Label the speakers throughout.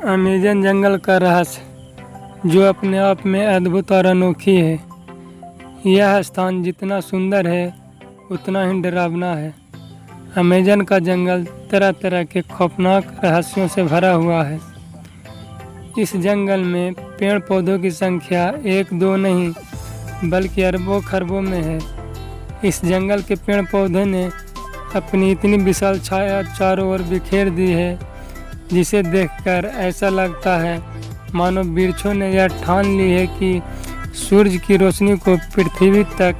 Speaker 1: Amazon जंगल का रहस्य, जो अपने आप में अद्भुत और अनोखी है। यह स्थान जितना सुंदर है उतना ही डरावना है। अमेज़न का जंगल तरह तरह के खौफनाक रहस्यों से भरा हुआ है। इस जंगल में पेड़ पौधों की संख्या एक दो नहीं बल्कि अरबों खरबों में है। इस जंगल के पेड़ पौधों ने अपनी इतनी विशाल छाया चारों ओर बिखेर दी है, जिसे देखकर ऐसा लगता है मानो वृक्षों ने यह ठान ली है कि सूरज की रोशनी को पृथ्वी तक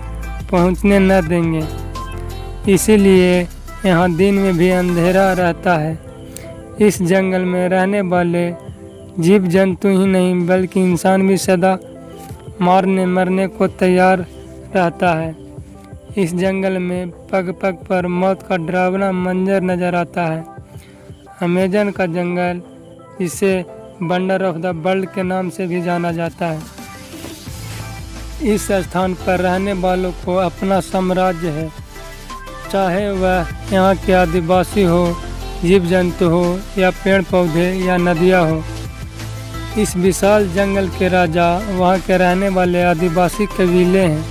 Speaker 1: पहुंचने न देंगे। इसीलिए यहाँ दिन में भी अंधेरा रहता है। इस जंगल में रहने वाले जीव जंतु ही नहीं बल्कि इंसान भी सदा मारने मरने को तैयार रहता है। इस जंगल में पग पग पर मौत का डरावना मंजर नजर आता है। अमेज़न का जंगल, जिसे वंडर ऑफ द वर्ल्ड के नाम से भी जाना जाता है, इस स्थान पर रहने वालों को अपना साम्राज्य है। चाहे वह यहाँ के आदिवासी हो, जीव जंतु हो या पेड़ पौधे या नदियाँ हो। इस विशाल जंगल के राजा वहाँ के रहने वाले आदिवासी कबीले हैं,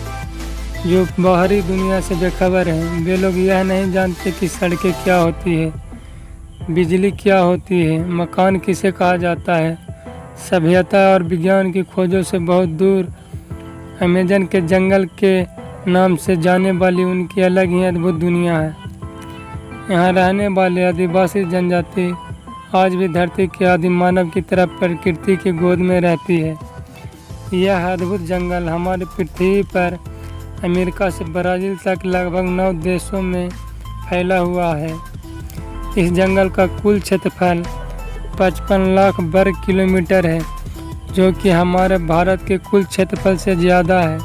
Speaker 1: जो बाहरी दुनिया से बेखबर हैं। वे लोग यह नहीं जानते कि सड़कें क्या होती है, बिजली क्या होती है, मकान किसे कहा जाता है। सभ्यता और विज्ञान की खोजों से बहुत दूर अमेज़न के जंगल के नाम से जाने वाली उनकी अलग ही अद्भुत दुनिया है। यहाँ रहने वाले आदिवासी जनजाति आज भी धरती के आदि मानव की तरह प्रकृति की गोद में रहती है। यह अद्भुत जंगल हमारी पृथ्वी पर अमेरिका से ब्राज़ील तक लगभग 9 देशों में फैला हुआ है। इस जंगल का कुल क्षेत्रफल 55 लाख वर्ग किलोमीटर है, जो कि हमारे भारत के कुल क्षेत्रफल से ज़्यादा है।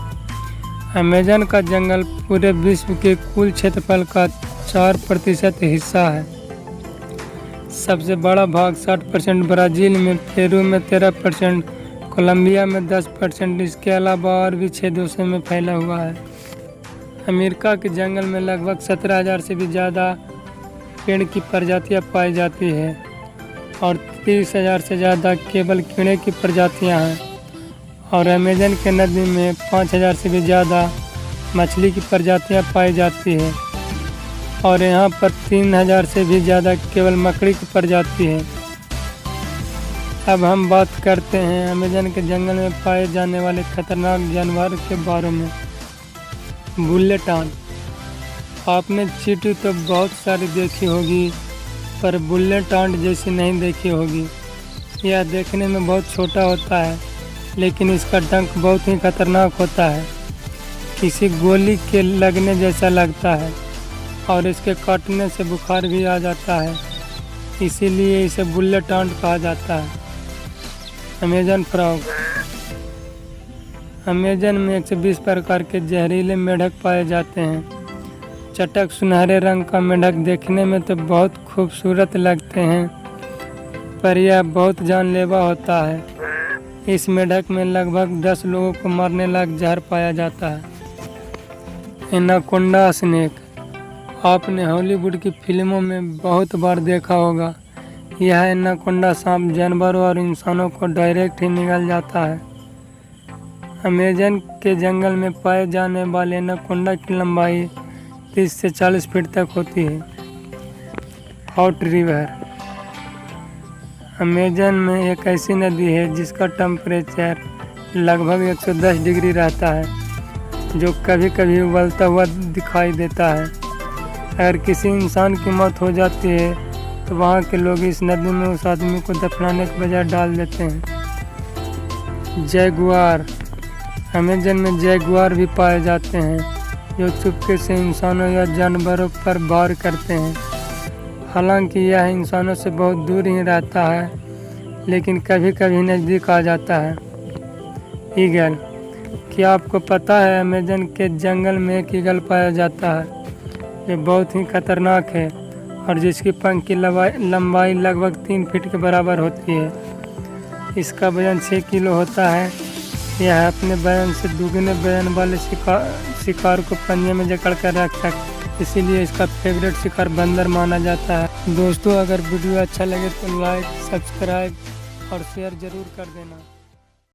Speaker 1: अमेज़न का जंगल पूरे विश्व के कुल क्षेत्रफल का 4% हिस्सा है। सबसे बड़ा भाग 60% ब्राज़ील में, पेरू में 13%, कोलंबिया में 10%, इसके अलावा और भी 6 देशों में फैला हुआ है। अमेरिका के जंगल में लगभग 17,000 से भी ज़्यादा पेड़ की प्रजातियां पाई जाती है और 30,000 से ज़्यादा केवल कीड़े की प्रजातियां हैं। और अमेज़न के नदी में 5,000 से भी ज़्यादा मछली की प्रजातियां पाई जाती है और यहाँ पर 3,000 से भी ज़्यादा केवल मकड़ी की प्रजाति है। अब हम बात करते हैं अमेज़न के जंगल में पाए जाने वाले खतरनाक जानवर के बारे में। Bullet ant. आपने चींटी तो बहुत सारी देखी होगी, पर बुलेट आंट जैसी नहीं देखी होगी। यह देखने में बहुत छोटा होता है, लेकिन इसका डंक बहुत ही खतरनाक होता है। किसी गोली के लगने जैसा लगता है और इसके काटने से बुखार भी आ जाता है, इसीलिए इसे बुलेट आंट कहा जाता है। Amazon frog. अमेज़न में 120 प्रकार के जहरीले मेंढक पाए जाते हैं। चटक सुनहरे रंग का मेंढक देखने में तो बहुत खूबसूरत लगते हैं, पर यह बहुत जानलेवा होता है। इस मेंढक में लगभग 10 लोगों को मारने लायक जहर पाया जाता है। Anaconda snake. आपने हॉलीवुड की फिल्मों में बहुत बार देखा होगा। यह एनाकोंडा सांप जानवरों और इंसानों को डायरेक्ट ही निगल जाता है। अमेज़न के जंगल में पाए जाने वाले एनाकोंडा की लंबाई 30 से 40 फीट तक होती है। Hot river. अमेज़न में एक ऐसी नदी है जिसका टेम्परेचर लगभग 110 डिग्री रहता है, जो कभी कभी उबलता हुआ दिखाई देता है। अगर किसी इंसान की मौत हो जाती है तो वहाँ के लोग इस नदी में उस आदमी को दफनाने के बजाय डाल देते हैं। जैगुआर। अमेज़न में जैगुआर भी पाए जाते हैं, जो चुपके से इंसानों या जानवरों पर वार करते हैं। हालांकि यह इंसानों से बहुत दूर ही रहता है, लेकिन कभी कभी नज़दीक आ जाता है। ईगल। क्या आपको पता है अमेज़न के जंगल में एक ईगल पाया जाता है, जो बहुत ही खतरनाक है और जिसकी पंख की लंबाई लगभग 3 फीट के बराबर होती है। इसका वजन 6 किलो होता है। यह अपने वजन से दुगने वजन वाले शिकार को पंजे में जकड़ कर रख सकता है, इसीलिए इसका फेवरेट शिकार बंदर माना जाता है। दोस्तों, अगर वीडियो अच्छा लगे तो लाइक, सब्सक्राइब और शेयर ज़रूर कर देना।